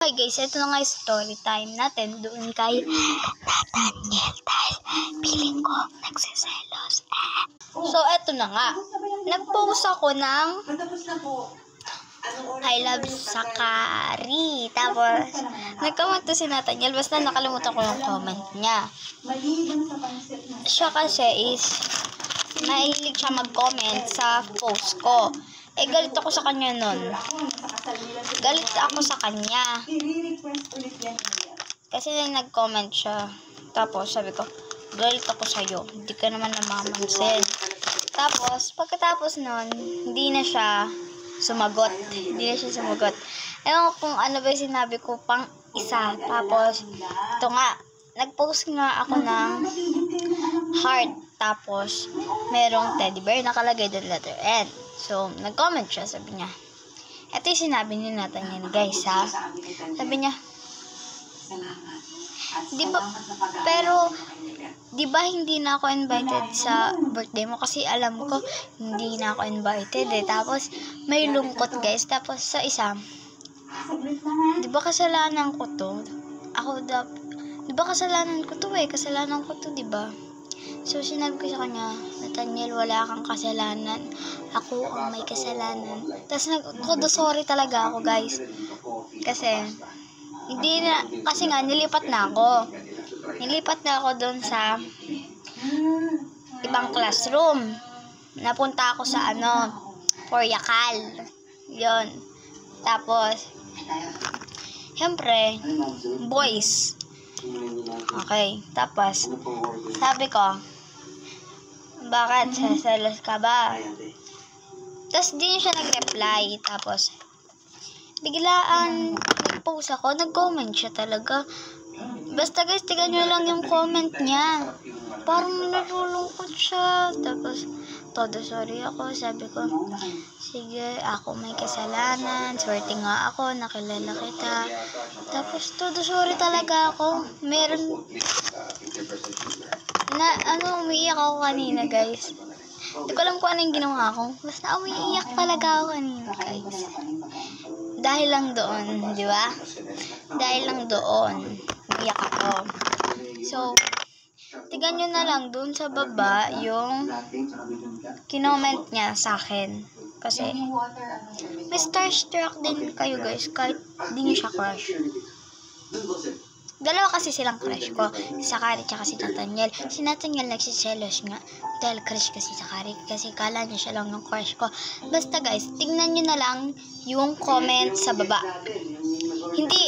Okay guys, ito na nga yung story time natin doon kay Nathaniel dahil feeling ko nagsiselos. So, ito na nga. Nag-post ako ng I love Sakari. Tapos, nag-comment to si Nathaniel. Basta nakalimutan ko yung comment niya. Siya kasi is mahilig siya mag-comment sa post ko. Eh, galit ako sa kanya nun. Galit ako sa kanya. Kasi nag-comment siya. Tapos, sabi ko, galit ako sa'yo. Hindi ka naman namamansin. Tapos, pagkatapos nun, hindi na siya sumagot. Ewan ko kung ano ba yung sinabi ko pang isa. Tapos, ito nga, nag-post nga ako ng heart. Tapos, merong teddy bear nakalagay doon letter N. So, nag-comment siya. Sabi niya, ito yung sinabi ni Nathaniel, guys, ha? Sabi niya, di ba hindi na ako invited sa birthday mo? Kasi alam ko, hindi na ako invited, eh. Tapos, may lungkot, guys. Tapos, sa isa, di ba kasalanan ko to? Di ba kasalanan ko to, eh? Kasalanan ko to, di ba? So, sinabi ko sa kanya, Nathaniel, wala kang kasalanan. Ako ang may kasalanan. Tapos, sorry talaga ako, guys. Kasi nga, nilipat na ako. Nilipat na ako doon sa ibang classroom. Napunta ako sa, Poryakal. Yun. Tapos, syempre, boys. Okay. Tapos, sabi ko, bakit? Sasalas ka ba? Tapos, di siya nag-reply. Tapos, biglaan, nag-post ako, nag-comment siya talaga. Basta guys, tignan nyo lang yung comment niya. Parang nalulungkot siya. Tapos, todo sorry ako. Sabi ko, sige, ako may kasalanan. Swerte nga ako, nakilala kita. Tapos, todo sorry talaga ako. Meron, umiiyak ako kanina, guys. Hindi ko alam kung ano yung ginawa ko. Basta umiiyak talaga ako kanina, guys. Dahil lang doon, di ba? Dahil lang doon, umiiyak ako. So, tignan nyo na lang doon sa baba yung kinoment niya sa akin. Kasi, may starstruck din kayo, guys, kahit di nyo siya crush. Dalawa kasi silang crush ko, si Sakari tsaka si Nathaniel. Si Nathaniel nagsiselos nga dahil crush kasi si Sakari, kasi kala niya siya lang yung crush ko. Basta guys, tingnan nyo na lang yung comment sa baba. Hindi